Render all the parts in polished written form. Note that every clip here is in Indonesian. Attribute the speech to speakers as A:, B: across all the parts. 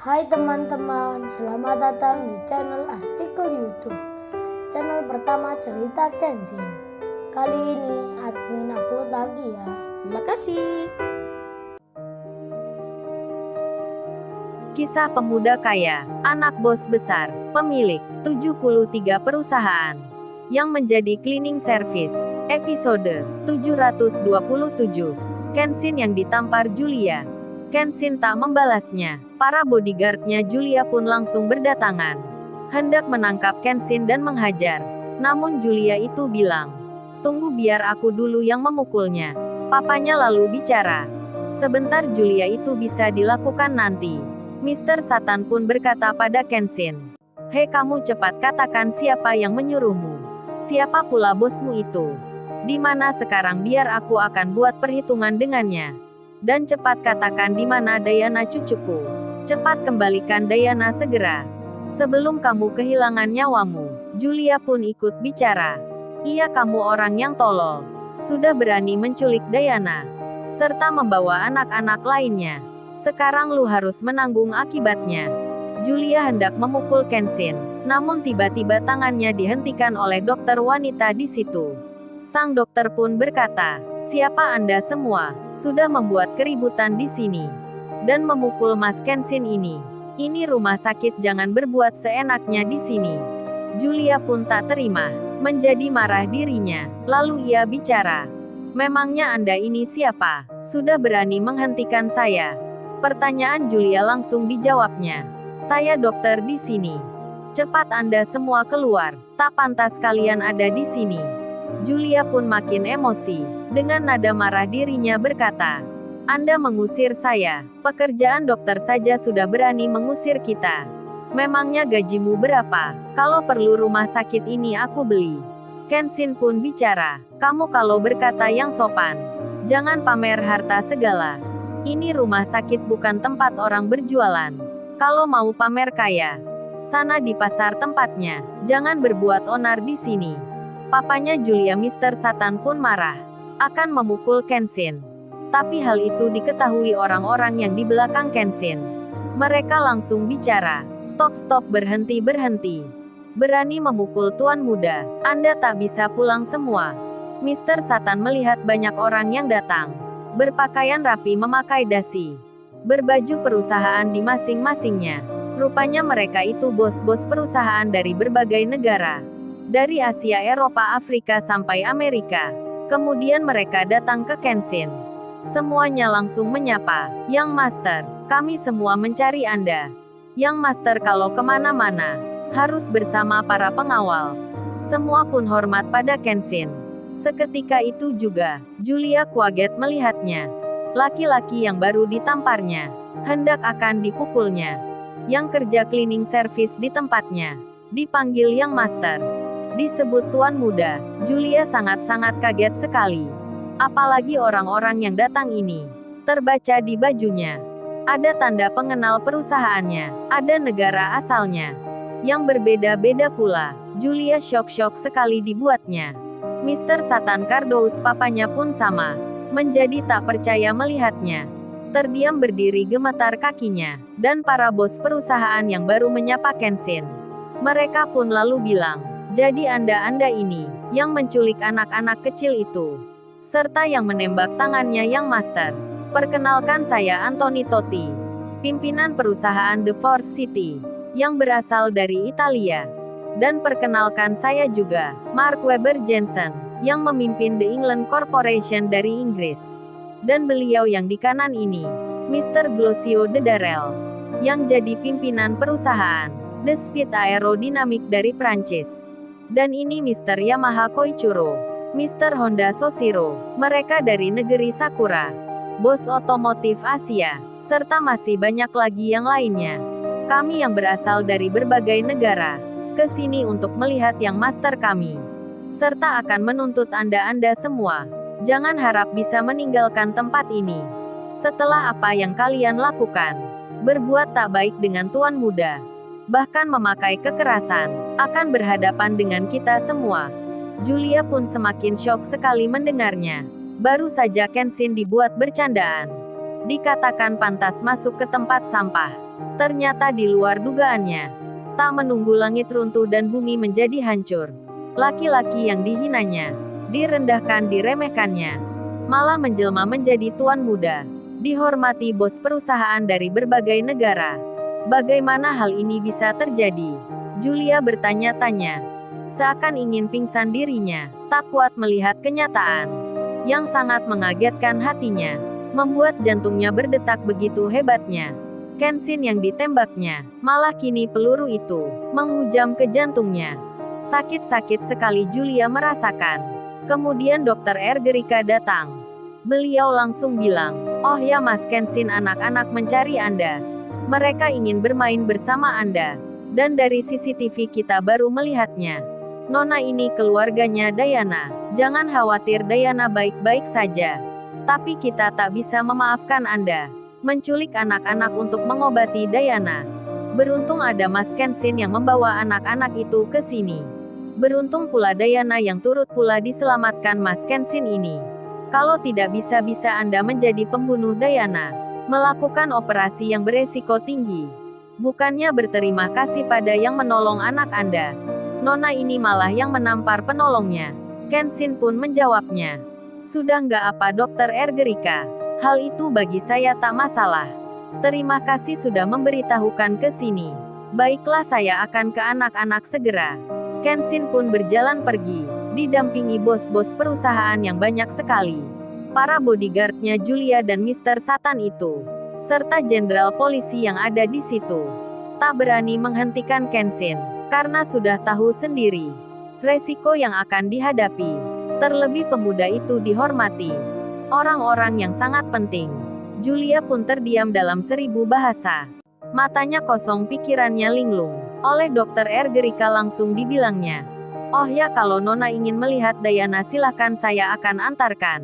A: Hai teman-teman, selamat datang di channel artikel YouTube. Channel pertama cerita Kenshin. Kali ini admin upload lagi ya. Terima kasih.
B: Kisah pemuda kaya, anak bos besar, pemilik 73 perusahaan, yang menjadi cleaning service. Episode 727. Kenshin yang ditampar Julia. Kenshin tak membalasnya. Para bodyguardnya Julia pun langsung berdatangan, hendak menangkap Kenshin dan menghajar. Namun Julia itu bilang, "Tunggu biar aku dulu yang memukulnya." Papanya lalu bicara, "Sebentar, Julia, itu bisa dilakukan nanti." Mr. Satan pun berkata pada Kenshin, "Hei, kamu cepat katakan siapa yang menyuruhmu. Siapa pula bosmu itu? Di mana sekarang, biar aku akan buat perhitungan dengannya. Dan cepat katakan di mana Diana cucuku. Cepat kembalikan Diana segera, sebelum kamu kehilangan nyawamu." Julia pun ikut bicara. "Iya, kamu orang yang tolol. Sudah berani menculik Diana, serta membawa anak-anak lainnya. Sekarang lu harus menanggung akibatnya." Julia hendak memukul Kenshin, namun tiba-tiba tangannya dihentikan oleh dokter wanita di situ. Sang dokter pun berkata, "Siapa Anda semua? Sudah membuat keributan di sini dan memukul Mas Kenshin ini? Ini rumah sakit, jangan berbuat seenaknya di sini." Julia pun tak terima, menjadi marah dirinya. Lalu ia bicara, "Memangnya Anda ini siapa? Sudah berani menghentikan saya?" Pertanyaan Julia langsung dijawabnya, "Saya dokter di sini. Cepat Anda semua keluar. Tak pantas kalian ada di sini." Julia pun makin emosi. Dengan nada marah dirinya berkata, "Anda mengusir saya? Pekerjaan dokter saja sudah berani mengusir kita. Memangnya gajimu berapa? Kalau perlu rumah sakit ini aku beli." Kenshin pun bicara, "Kamu kalau berkata yang sopan, jangan pamer harta segala. Ini rumah sakit bukan tempat orang berjualan. Kalau mau pamer kaya, sana di pasar tempatnya. Jangan berbuat onar di sini." Papanya Julia, Mr. Satan, pun marah, akan memukul Kenshin. Tapi hal itu diketahui orang-orang yang di belakang Kenshin. Mereka langsung bicara, "Stop, berhenti. Berani memukul tuan muda, Anda tak bisa pulang semua." Mr. Satan melihat banyak orang yang datang, berpakaian rapi, memakai dasi, berbaju perusahaan di masing-masingnya. Rupanya mereka itu bos-bos perusahaan dari berbagai negara, dari Asia, Eropa, Afrika sampai Amerika. Kemudian mereka datang ke Kenshin. Semuanya langsung menyapa, "Yang Master, kami semua mencari Anda. Yang Master kalau kemana-mana, harus bersama para pengawal." Semua pun hormat pada Kenshin. Seketika itu juga, Julia kaget melihatnya. Laki-laki yang baru ditamparnya, hendak akan dipukulnya. Yang kerja cleaning service di tempatnya, dipanggil Yang Master, disebut tuan muda. Julia sangat-sangat kaget sekali. Apalagi orang-orang yang datang ini, terbaca di bajunya, ada tanda pengenal perusahaannya, ada negara asalnya yang berbeda-beda pula. Julia syok sekali dibuatnya. Mr. Satan Cardous, papanya pun sama, menjadi tak percaya melihatnya. Terdiam berdiri, gemetar kakinya. Dan para bos perusahaan yang baru menyapa Kenshin, mereka pun lalu bilang, "Jadi Anda ini yang menculik anak-anak kecil itu, serta yang menembak tangannya Yang Master. Perkenalkan, saya Anthony Totti, pimpinan perusahaan The Force City, yang berasal dari Italia. Dan perkenalkan, saya juga Mark Weber Jensen, yang memimpin The England Corporation dari Inggris. Dan beliau yang di kanan ini, Mr. Glossio de Darel, yang jadi pimpinan perusahaan The Speed Aerodynamic dari Prancis. Dan ini Mr. Yamaha Koichiro, Mr. Honda Soshiro, mereka dari negeri Sakura, bos otomotif Asia, serta masih banyak lagi yang lainnya. Kami yang berasal dari berbagai negara, ke sini untuk melihat Yang Master kami, serta akan menuntut Anda semua. Jangan harap bisa meninggalkan tempat ini setelah apa yang kalian lakukan. Berbuat tak baik dengan tuan muda, bahkan memakai kekerasan, akan berhadapan dengan kita semua." Julia pun semakin syok sekali mendengarnya. Baru saja Kenshin dibuat bercandaan, dikatakan pantas masuk ke tempat sampah, Ternyata di luar dugaannya. Tak menunggu langit runtuh dan bumi menjadi hancur. Laki-laki yang dihinanya, direndahkan, diremehkannya, malah menjelma menjadi tuan muda. Dihormati bos perusahaan dari berbagai negara. Bagaimana hal ini bisa terjadi? Julia bertanya-tanya. Seakan ingin pingsan dirinya, tak kuat melihat kenyataan yang sangat mengagetkan hatinya, membuat jantungnya berdetak begitu hebatnya. Kenshin yang ditembaknya, malah kini peluru itu menghujam ke jantungnya. Sakit-sakit sekali Julia merasakan. Kemudian Dr. Ergerika datang. Beliau langsung bilang, "Oh ya Mas Kenshin, anak-anak mencari Anda. Mereka ingin bermain bersama Anda. Dan dari CCTV kita baru melihatnya. Nona ini keluarganya Diana. Jangan khawatir, Diana baik-baik saja. Tapi kita tak bisa memaafkan Anda menculik anak-anak untuk mengobati Diana. Beruntung ada Mas Kenshin yang membawa anak-anak itu ke sini. Beruntung pula Diana yang turut pula diselamatkan Mas Kenshin ini. Kalau tidak bisa-bisa Anda menjadi pembunuh Diana, melakukan operasi yang beresiko tinggi. Bukannya berterima kasih pada yang menolong anak Anda, Nona ini malah yang menampar penolongnya." Kenshin pun menjawabnya. "Sudah nggak apa Dr. Ergerika. Hal itu bagi saya tak masalah. Terima kasih sudah memberitahukan ke sini. Baiklah, saya akan ke anak-anak segera." Kenshin pun berjalan pergi, didampingi bos-bos perusahaan yang banyak sekali. Para bodyguardnya Julia dan Mr. Satan itu, serta jenderal polisi yang ada di situ, tak berani menghentikan Kenshin, karena sudah tahu sendiri resiko yang akan dihadapi. Terlebih pemuda itu dihormati orang-orang yang sangat penting. Julia pun terdiam dalam 1000 bahasa. Matanya kosong, pikirannya linglung. Oleh Dr. Ergerika langsung dibilangnya, "Oh ya, kalau Nona ingin melihat Diana silahkan, saya akan antarkan.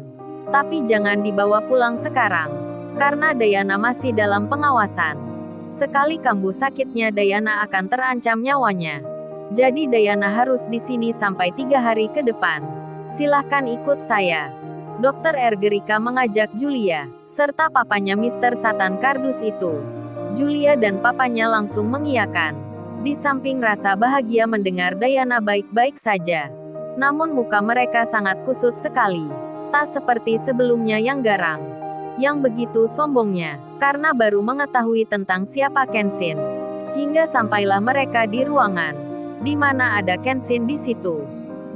B: Tapi jangan dibawa pulang sekarang, karena Diana masih dalam pengawasan. Sekali kambuh sakitnya Diana akan terancam nyawanya. Jadi Diana harus di sini sampai 3 hari ke depan. Silahkan ikut saya." Dr. Ergerika mengajak Julia, serta papanya Mr. Satan kardus itu. Julia dan papanya langsung mengiyakan. Di samping rasa bahagia mendengar Diana baik-baik saja, namun muka mereka sangat kusut sekali. Tak seperti sebelumnya yang garang, yang begitu sombongnya, karena baru mengetahui tentang siapa Kenshin. Hingga sampailah mereka di ruangan, di mana ada Kenshin di situ.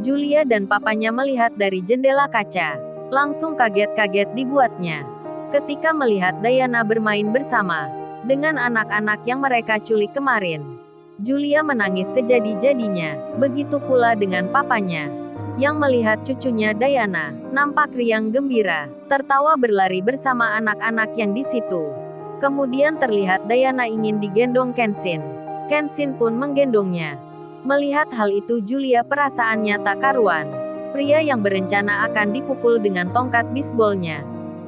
B: Julia dan papanya melihat dari jendela kaca. Langsung kaget-kaget dibuatnya ketika melihat Diana bermain bersama dengan anak-anak yang mereka culik kemarin. Julia menangis sejadi-jadinya, begitu pula dengan papanya, yang melihat cucunya Diana, nampak riang gembira, tertawa berlari bersama anak-anak yang di situ. Kemudian terlihat Diana ingin digendong Kenshin. Kenshin pun menggendongnya. Melihat hal itu Julia perasaannya tak karuan. Pria yang berencana akan dipukul dengan tongkat bisbolnya,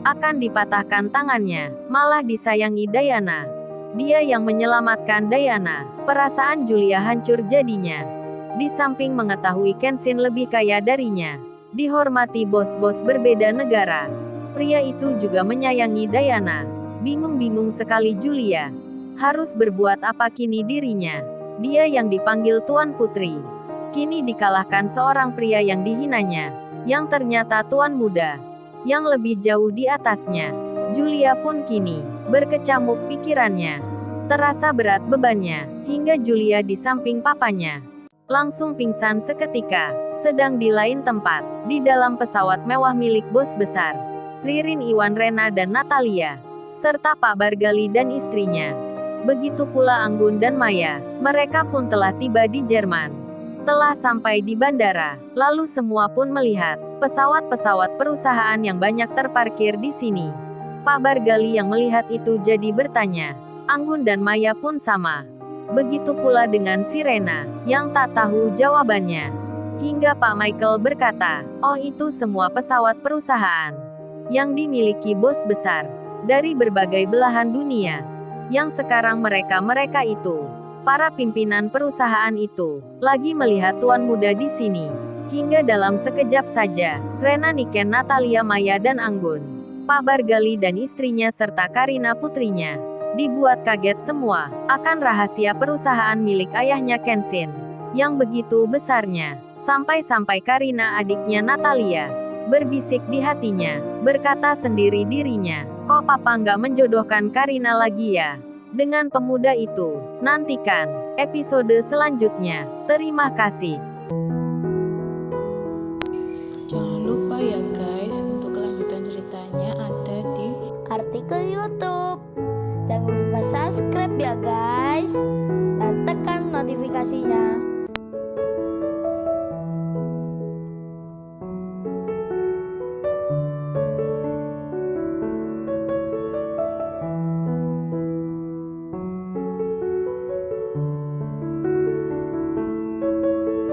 B: akan dipatahkan tangannya, malah disayangi Diana. Dia yang menyelamatkan Diana. Perasaan Julia hancur jadinya. Di samping mengetahui Kenshin lebih kaya darinya, dihormati bos-bos berbeda negara, pria itu juga menyayangi Diana. Bingung-bingung sekali Julia. Harus berbuat apa kini dirinya? Dia yang dipanggil Tuan Putri, kini dikalahkan seorang pria yang dihinanya, yang ternyata tuan muda, yang lebih jauh di atasnya. Julia pun kini berkecamuk pikirannya. Terasa berat bebannya, hingga Julia di samping papanya langsung pingsan seketika. Sedang di lain tempat, di dalam pesawat mewah milik bos besar, Ririn, Iwan, Rena dan Natalia, serta Pak Bargali dan istrinya. Begitu pula Anggun dan Maya, mereka pun telah tiba di Jerman. Telah sampai di bandara, lalu semua pun melihat pesawat-pesawat perusahaan yang banyak terparkir di sini. Pak Bargali yang melihat itu jadi bertanya. Anggun dan Maya pun sama. Begitu pula dengan si Rena, yang tak tahu jawabannya. Hingga Pak Michael berkata, "Oh, itu semua pesawat perusahaan yang dimiliki bos besar dari berbagai belahan dunia, yang sekarang mereka itu, para pimpinan perusahaan itu, lagi melihat tuan muda di sini." Hingga dalam sekejap saja, Rena, Niken, Natalia, Maya dan Anggun, Pak Bargali dan istrinya serta Karina putrinya, dibuat kaget semua akan rahasia perusahaan milik ayahnya Kenshin yang begitu besarnya. Sampai-sampai Karina adiknya Natalia berbisik di hatinya, berkata sendiri dirinya, kok papa nggak menjodohkan Karina lagi ya dengan pemuda itu? Nantikan episode selanjutnya. Terima kasih.
C: Jangan lupa ya guys, untuk kelanjutan ceritanya ada di
A: artikel YouTube. Jangan lupa subscribe ya guys, dan tekan notifikasinya